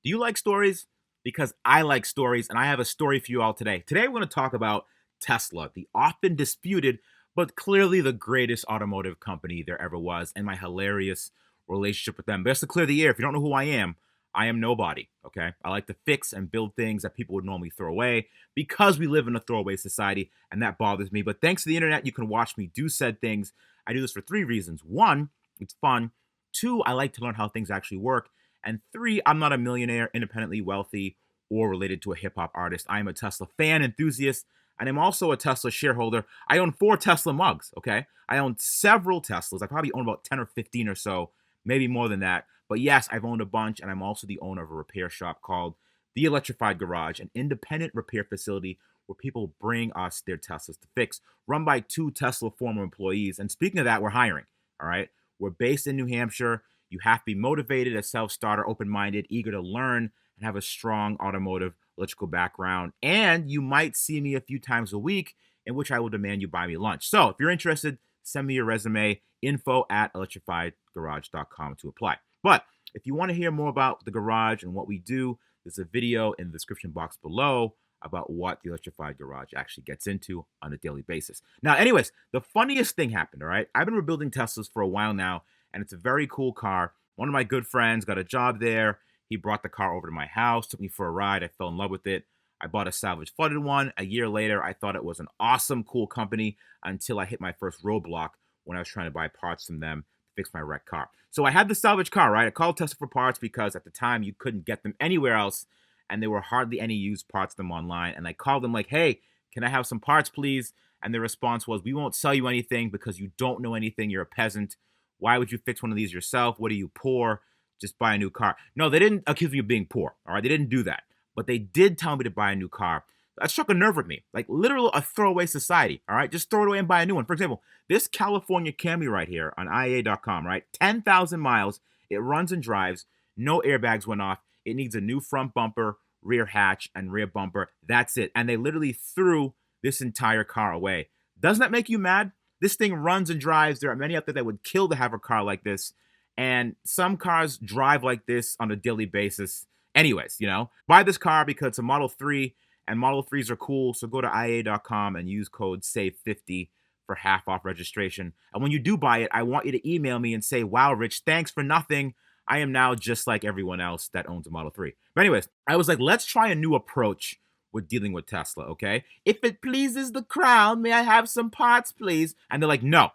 Do you like stories? Because I like stories, and I have a story for you all today. Today, we're going to talk about Tesla, the often disputed, but clearly the greatest automotive company there ever was, and my hilarious relationship with them. But just to clear the air, if you don't know who I am nobody, okay? I like to fix and build things that people would normally throw away because we live in a throwaway society, and that bothers me. But thanks to the internet, you can watch me do said things. I do this for three reasons. One, it's fun. Two, I like to learn how things actually work. And three, I'm not a millionaire, independently wealthy, or related to a hip hop artist. I am a Tesla fan, enthusiast, and I'm also a Tesla shareholder. I own 4 Tesla mugs, okay? I own several Teslas. I probably own about 10 or 15 or so, maybe more than that. But yes, I've owned a bunch, and I'm also the owner of a repair shop called The Electrified Garage, an independent repair facility where people bring us their Teslas to fix, run by 2 Tesla former employees. And speaking of that, we're hiring, all right? We're based in New Hampshire. You have to be motivated, a self-starter, open-minded, eager to learn, and have a strong automotive electrical background. And you might see me a few times a week, in which I will demand you buy me lunch. So if you're interested, send me your resume, info@electrifiedgarage.com to apply. But if you want to hear more about the garage and what we do, there's a video in the description box below about what the Electrified Garage actually gets into on a daily basis. Now, anyways, the funniest thing happened, all right? I've been rebuilding Teslas for a while now, and it's a very cool car. One of my good friends got a job there. He brought the car over to my house, took me for a ride. I fell in love with it. I bought a salvage flooded one. A year later, I thought it was an awesome, cool company until I hit my first roadblock when I was trying to buy parts from them to fix my wrecked car. So I had the salvage car, right? I called Tesla for parts because at the time you couldn't get them anywhere else, and there were hardly any used parts of them online. And I called them like, hey, can I have some parts, please? And their response was, we won't sell you anything because you don't know anything. You're a peasant. Why would you fix one of these yourself? What are you, poor? Just buy a new car. No, they didn't accuse me of being poor, all right? They didn't do that. But they did tell me to buy a new car. That struck a nerve with me. Like, literal a throwaway society, all right? Just throw it away and buy a new one. For example, this California Camry right here on IA.com, right? 10,000 miles. It runs and drives. No airbags went off. It needs a new front bumper, rear hatch, and rear bumper. That's it. And they literally threw this entire car away. Doesn't that make you mad? This thing runs and drives. There are many out there that would kill to have a car like this. And some cars drive like this on a daily basis. Anyways, buy this car because it's a Model 3 and Model 3s are cool. So go to IA.com and use code SAVE50 for half off registration. And when you do buy it, I want you to email me and say, wow, Rich, thanks for nothing. I am now just like everyone else that owns a Model 3. But anyways, I was like, let's try a new approach with dealing with Tesla, okay? If it pleases the crown, may I have some parts, please? And they're like, no,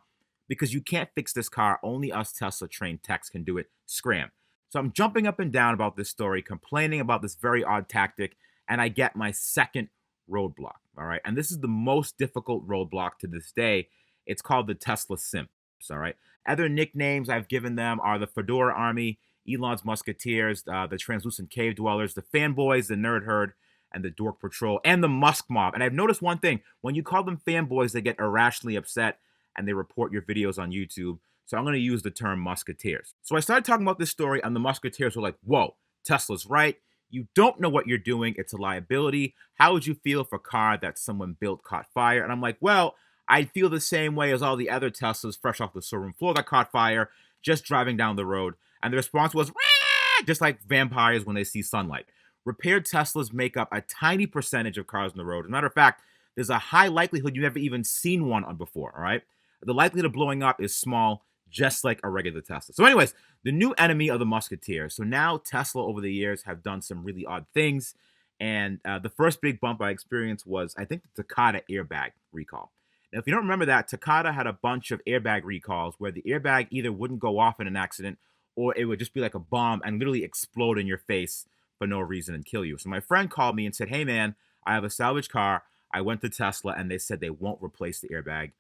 because you can't fix this car. Only us Tesla-trained techs can do it. Scram. So I'm jumping up and down about this story, complaining about this very odd tactic, and I get my second roadblock, all right? And this is the most difficult roadblock to this day. It's called the Tesla Simps, all right? Other nicknames I've given them are the Fedora Army, Elon's Musketeers, the Translucent Cave Dwellers, the Fanboys, the Nerd Herd, and the Dork Patrol, and the Musk Mob. And I've noticed one thing. When you call them fanboys, they get irrationally upset, and they report your videos on YouTube. So I'm going to use the term Musketeers. So I started talking about this story, and the Musketeers were like, whoa, Tesla's right. You don't know what you're doing. It's a liability. How would you feel if a car that someone built caught fire? And I'm like, well, I'd feel the same way as all the other Teslas fresh off the showroom floor that caught fire, just driving down the road. And the response was, "Rah!" Just like vampires when they see sunlight. Repaired Teslas make up a tiny percentage of cars on the road. As a matter of fact, there's a high likelihood you've never even seen one on before, all right? The likelihood of blowing up is small, just like a regular Tesla. So anyways, the new enemy of the Musketeers. So now Tesla over the years have done some really odd things. And the first big bump I experienced was, I think, the Takata airbag recall. Now, if you don't remember that, Takata had a bunch of airbag recalls where the airbag either wouldn't go off in an accident or it would just be like a bomb and literally explode in your face for no reason and kill you. So my friend called me and said, hey, man, I have a salvage car. I went to Tesla and they said they won't replace the airbag,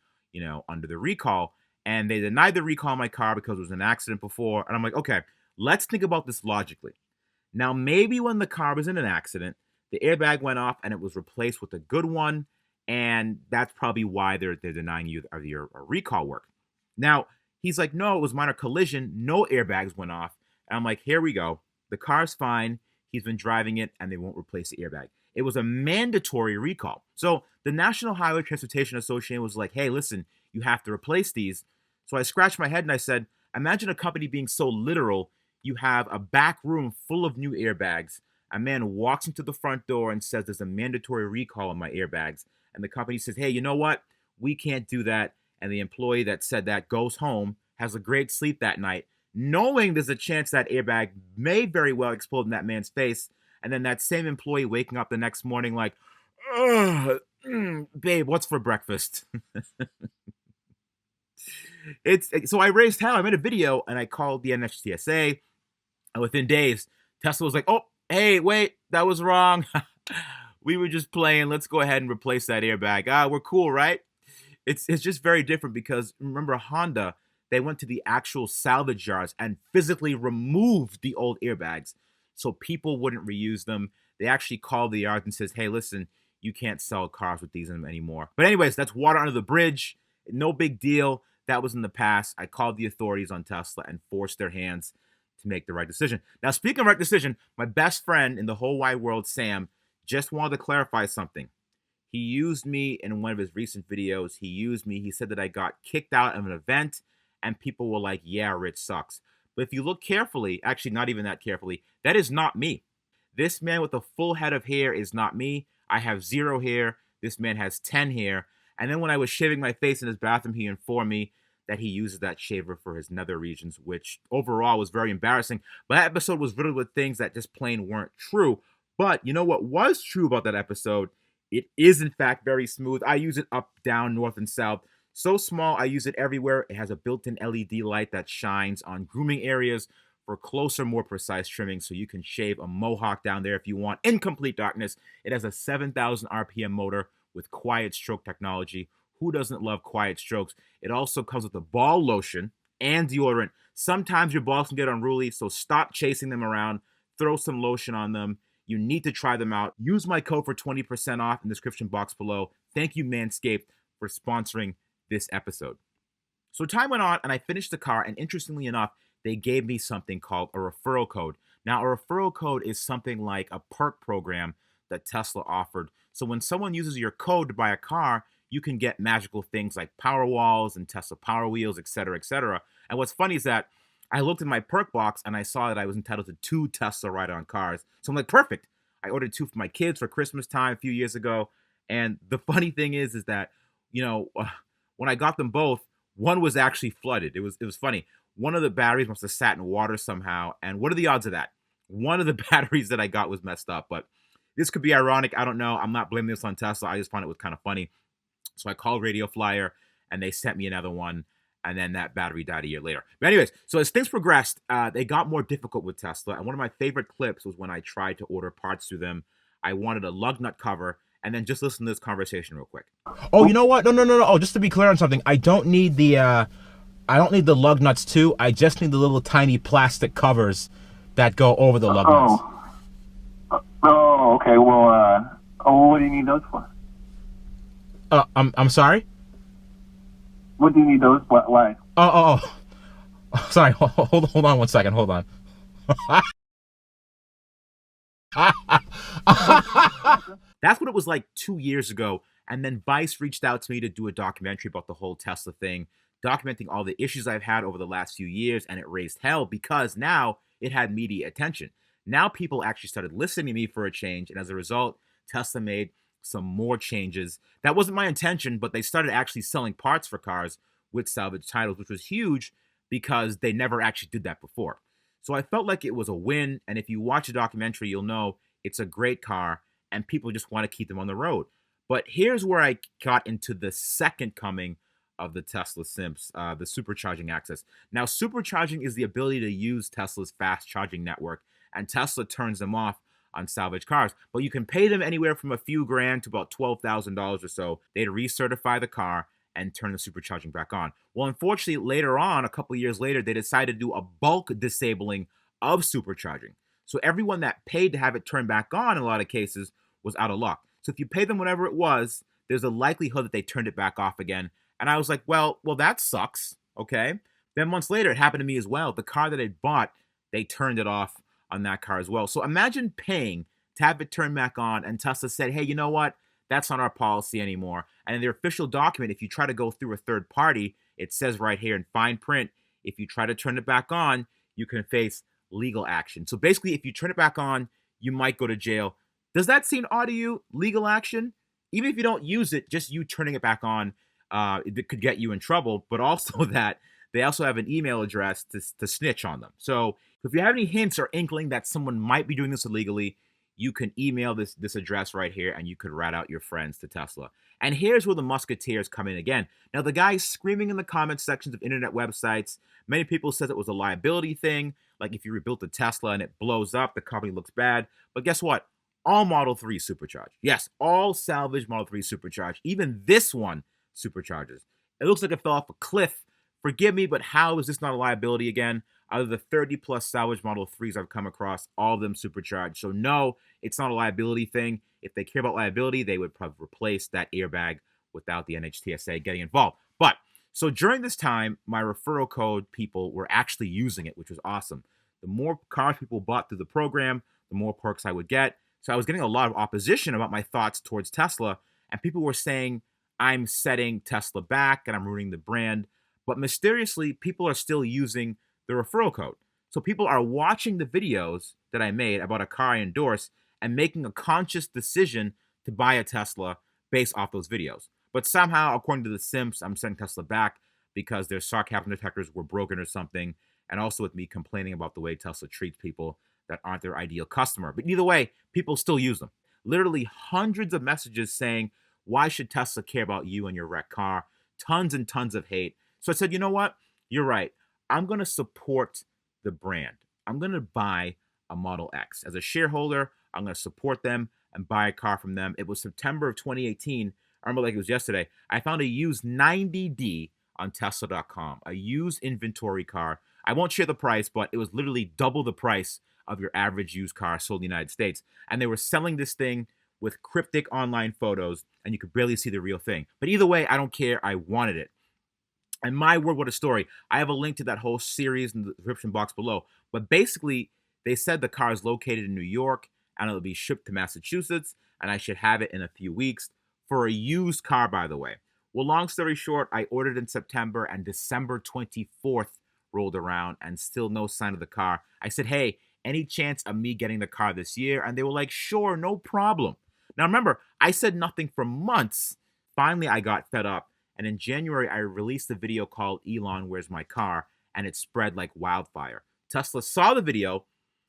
under the recall. And they denied the recall on my car because it was an accident before. And I'm like, okay, let's think about this logically. Now, maybe when the car was in an accident, the airbag went off and it was replaced with a good one. And that's probably why they're denying you your recall work. Now, he's like, no, it was minor collision. No airbags went off. And I'm like, here we go. The car's fine. He's been driving it and they won't replace the airbag. It was a mandatory recall. So the National Highway Transportation Association was like, hey, listen, you have to replace these. So I scratched my head and I said, imagine a company being so literal, you have a back room full of new airbags. A man walks into the front door and says there's a mandatory recall on my airbags. And the company says, hey, you know what? We can't do that. And the employee that said that goes home, has a great sleep that night, knowing there's a chance that airbag may very well explode in that man's face. And then that same employee waking up the next morning like, babe, what's for breakfast? It's so I raised hell. I made a video and I called the NHTSA, and within days, Tesla was like, "Oh, hey, wait, that was wrong. We were just playing. Let's go ahead and replace that airbag. We're cool, right?" It's just very different because remember Honda, they went to the actual salvage yards and physically removed the old airbags so people wouldn't reuse them. They actually called the yard and says, "Hey, listen, you can't sell cars with these in them anymore." But anyways, that's water under the bridge. No big deal. That was in the past. I called the authorities on Tesla and forced their hands to make the right decision. Now, speaking of right decision, my best friend in the whole wide world, Sam, just wanted to clarify something. He used me in one of his recent videos. He used me. He said that I got kicked out of an event and people were like, yeah, Rich sucks. But if you look carefully, actually not even that carefully, that is not me. This man with a full head of hair is not me. I have 0 hair. This man has 10 hair. And then when I was shaving my face in his bathroom, he informed me that he uses that shaver for his nether regions, which overall was very embarrassing. But that episode was riddled with things that just plain weren't true. But you know what was true about that episode? It is, in fact, very smooth. I use it up, down, north, and south. So small, I use it everywhere. It has a built-in LED light that shines on grooming areas for closer, more precise trimming, so you can shave a mohawk down there if you want in complete darkness. It has a 7,000 RPM motor with quiet stroke technology. Who doesn't love quiet strokes? It also comes with a ball lotion and deodorant. Sometimes your balls can get unruly, so stop chasing them around. Throw some lotion on them. You need to try them out. Use my code for 20% off in the description box below. Thank you, Manscaped, for sponsoring this episode. So time went on, and I finished the car, and interestingly enough, they gave me something called a referral code. Now, a referral code is something like a perk program that Tesla offered. So when someone uses your code to buy a car, you can get magical things like power walls and Tesla power wheels, etc., etc. And what's funny is that I looked in my perk box and I saw that I was entitled to 2 Tesla ride-on cars. So I'm like, perfect. I ordered 2 for my kids for Christmas time a few years ago. And the funny thing is that, when I got them both, one was actually flooded. It was funny. One of the batteries must have sat in water somehow. And what are the odds of that? One of the batteries that I got was messed up. But this could be ironic. I don't know. I'm not blaming this on Tesla. I just found it was kind of funny. So I called Radio Flyer and they sent me another one. And then that battery died a year later. But anyways, so as things progressed, they got more difficult with Tesla. And one of my favorite clips was when I tried to order parts through them. I wanted a lug nut cover. And then just listen to this conversation real quick. Oh, you know what? No. Oh, just to be clear on something, I don't need the lug nuts too. I just need the little tiny plastic covers that go over the lug nuts. Oh, okay. Well, what do you need those for? I'm sorry? What do you need those? Why? Oh. Sorry. Hold on one second. Hold on. That's what it was like 2 years ago. And then Vice reached out to me to do a documentary about the whole Tesla thing, documenting all the issues I've had over the last few years. And it raised hell because now it had media attention. Now people actually started listening to me for a change. And as a result, Tesla made some more changes. That wasn't my intention, but they started actually selling parts for cars with salvage titles, which was huge because they never actually did that before. So I felt like it was a win. And if you watch the documentary, you'll know it's a great car and people just want to keep them on the road. But here's where I got into the second coming of the Tesla simps, the supercharging access. Now, supercharging is the ability to use Tesla's fast charging network, and Tesla turns them off on salvage cars. But you can pay them anywhere from a few grand to about $12,000 or so. They'd recertify the car and turn the supercharging back on. Well, unfortunately, later on, a couple of years later, they decided to do a bulk disabling of supercharging. So everyone that paid to have it turned back on in a lot of cases was out of luck. So if you pay them whatever it was, there's a likelihood that they turned it back off again. And I was like, well, that sucks. Okay. Then months later, it happened to me as well. The car that I bought, they turned it off on that car as well. So imagine paying to have it turned back on, and Tesla said, hey, you know what? That's not our policy anymore. And in their official document, if you try to go through a third party, it says right here in fine print, if you try to turn it back on, you can face legal action. So basically, if you turn it back on, you might go to jail. Does that seem odd to you? Legal action? Even if you don't use it, just you turning it back on, it could get you in trouble. But also that they also have an email address to snitch on them. So if you have any hints or inkling that someone might be doing this illegally, you can email this address right here, and you could rat out your friends to Tesla. And here's where the musketeers come in again. Now, the guy screaming in the comment sections of internet websites, many people said it was a liability thing. Like if you rebuilt a Tesla and it blows up, the company looks bad. But guess what? All Model 3 supercharged. Yes, all salvage Model 3 supercharged. Even this one supercharges. It looks like it fell off a cliff. Forgive me, but how is this not a liability again? Out of the 30 plus salvage Model 3s I've come across, all of them supercharged. So no, it's not a liability thing. If they care about liability, they would probably replace that airbag without the NHTSA getting involved. But so during this time, my referral code people were actually using it, which was awesome. The more cars people bought through the program, the more perks I would get. So I was getting a lot of opposition about my thoughts towards Tesla, and people were saying I'm setting Tesla back and I'm ruining the brand. But mysteriously, people are still using the referral code. So people are watching the videos that I made about a car I endorse and making a conscious decision to buy a Tesla based off those videos. But somehow, according to the simps, I'm sending Tesla back because their sarcasm detectors were broken or something, and also with me complaining about the way Tesla treats people that aren't their ideal customer. But either way, people still use them. Literally hundreds of messages saying, why should Tesla care about you and your wrecked car? Tons and tons of hate. So I said, you know what? You're right. I'm going to support the brand. I'm going to buy a Model X. As a shareholder, I'm going to support them and buy a car from them. It was September of 2018. I remember like it was yesterday. I found a used 90D on Tesla.com, a used inventory car. I won't share the price, but it was literally double the price of your average used car sold in the United States. And they were selling this thing with cryptic online photos, and you could barely see the real thing. But either way, I don't care. I wanted it. And my word, what a story. I have a link to that whole series in the description box below. But basically, they said the car is located in New York and it'll be shipped to Massachusetts, and I should have it in a few weeks for a used car, by the way. Well, long story short, I ordered in September, and December 24th rolled around and still no sign of the car. I said, hey, any chance of me getting the car this year? And they were like, sure, no problem. Now, remember, I said nothing for months. Finally, I got fed up. And in January, I released a video called Elon Where's My Car? And it spread like wildfire. Tesla saw the video,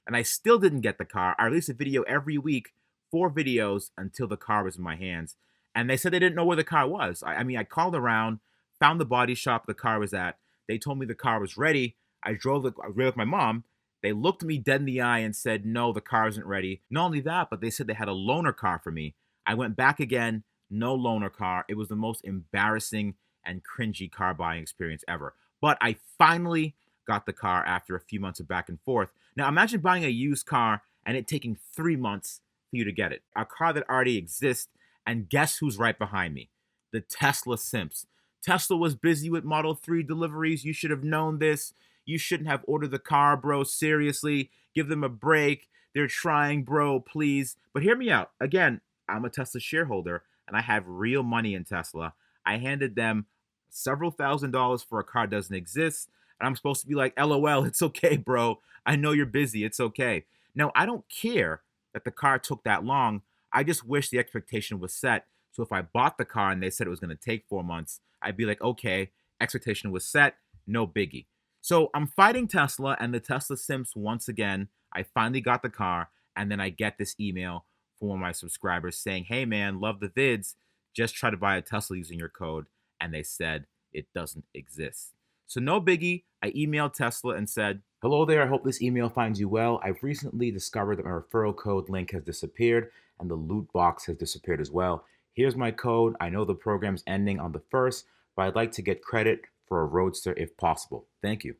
and I still didn't get the car. I released a video every week, 4 videos until the car was in my hands. And they said they didn't know where the car was. I mean, I called around, found the body shop the car was at. They told me the car was ready. I drove with my mom. They looked me dead in the eye and said, no, the car isn't ready. Not only that, but they said they had a loaner car for me. I went back again. No loaner car. It was the most embarrassing and cringy car buying experience ever. But I finally got the car after a few months of back and forth. Now imagine buying a used car and it taking 3 months for you to get it. A car that already exists, and guess who's right behind me? The Tesla simps. Tesla was busy with Model 3 deliveries. You should have known this. You shouldn't have ordered the car, bro. Seriously, give them a break. They're trying, bro, please. But hear me out. Again, I'm a Tesla shareholder, and I have real money in Tesla. I handed them several $1,000s for a car that doesn't exist, and I'm supposed to be like, LOL, it's okay, bro. I know you're busy. It's okay. Now, I don't care that the car took that long. I just wish the expectation was set. So if I bought the car and they said it was going to take 4 months, I'd be like, okay, expectation was set, no biggie. So I'm fighting Tesla and the Tesla simps once again. I finally got the car, and then I get this email from one of my subscribers saying, hey man, love the vids, just try to buy a Tesla using your code. And they said it doesn't exist. So no biggie, I emailed Tesla and said, hello there, I hope this email finds you well. I've recently discovered that my referral code link has disappeared and the loot box has disappeared as well. Here's my code. I know the program's ending on the 1st, but I'd like to get credit for a Roadster if possible. Thank you.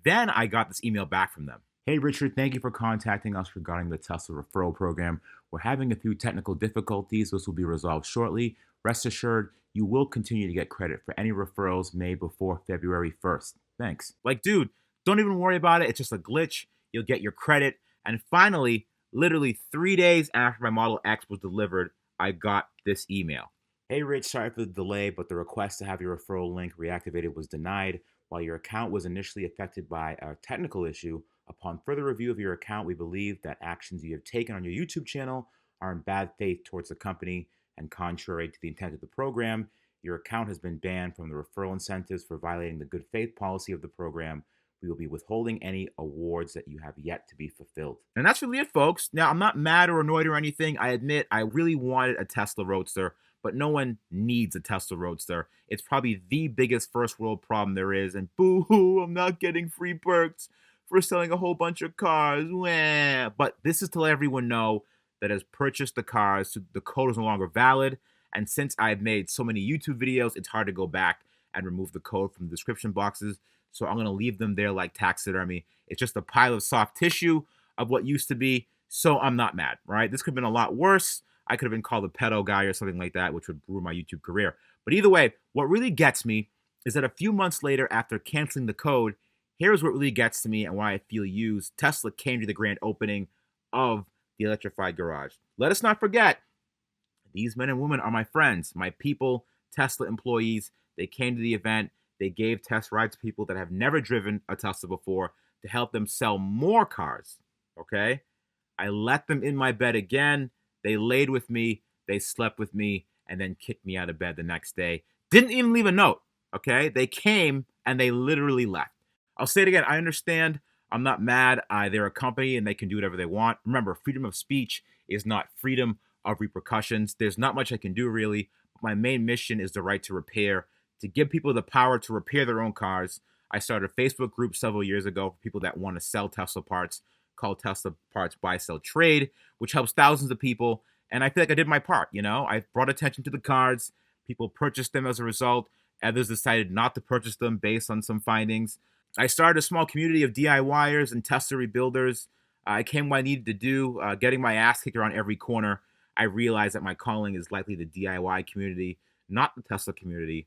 Then I got this email back from them. Hey Richard, thank you for contacting us regarding the Tesla referral program. We're having a few technical difficulties. This will be resolved shortly. Rest assured, you will continue to get credit for any referrals made before February 1st. Thanks. Like, dude, don't even worry about it. It's just a glitch. You'll get your credit. And finally, literally 3 days after my Model X was delivered, I got this email. Hey Rich, sorry for the delay, but the request to have your referral link reactivated was denied. While your account was initially affected by a technical issue, Upon further review of your account, we believe that actions you have taken on your YouTube channel are in bad faith towards the company and contrary to the intent of the program. Your account has been banned from the referral incentives for violating the good faith policy of the program. We will be withholding any awards that you have yet to be fulfilled. And that's really it, folks. Now, I'm not mad or annoyed or anything. I admit I really wanted a Tesla Roadster, but no one needs a Tesla Roadster. It's probably the biggest first world problem there is. And boo-hoo, I'm not getting free perks for selling a whole bunch of cars. Wah. But this is to let everyone know that has purchased the cars, so the code is no longer valid. And since I've made so many YouTube videos, it's hard to go back and remove the code from the description boxes. So I'm going to leave them there like taxidermy. It's just a pile of soft tissue of what used to be. So I'm not mad, right? This could have been a lot worse. I could have been called a pedo guy or something like that, which would ruin my YouTube career. But either way, what really gets me is that a few months later, after canceling the code, here's what really gets to me and why I feel used. Tesla came to the grand opening of the electrified garage. Let us not forget, these men and women are my friends, my people, Tesla employees. They came to the event. They gave test rides to people that have never driven a Tesla before to help them sell more cars, okay? I let them in my bed again. They laid with me. They slept with me and then kicked me out of bed the next day. Didn't even leave a note, okay? They came and they literally left. I'll say it again. I understand. I'm not mad. They're a company and they can do whatever they want. Remember, freedom of speech is not freedom of repercussions. There's not much I can do, really. My main mission is the right to repair, to give people the power to repair their own cars. I started a Facebook group several years ago for people that want to sell Tesla parts called Tesla Parts Buy, Sell, Trade, which helps thousands of people. And I feel like I did my part, you know? I brought attention to the cars. People purchased them as a result. Others decided not to purchase them based on some findings. I started a small community of DIYers and Tesla rebuilders. I came what I needed to do, getting my ass kicked around every corner. I realized that my calling is likely the DIY community, not the Tesla community.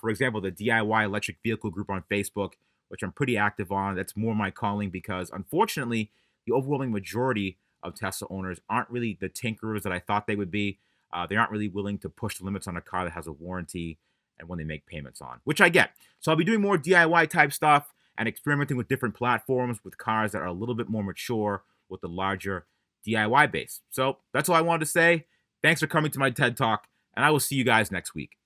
For example, the DIY electric vehicle group on Facebook, which I'm pretty active on, that's more my calling because, unfortunately, the overwhelming majority of Tesla owners aren't really the tinkerers that I thought they would be. They aren't really willing to push the limits on a car that has a warranty and when they make payments on, which I get. So I'll be doing more DIY type stuff and experimenting with different platforms with cars that are a little bit more mature with the larger DIY base. So that's all I wanted to say. Thanks for coming to my TED Talk, and I will see you guys next week.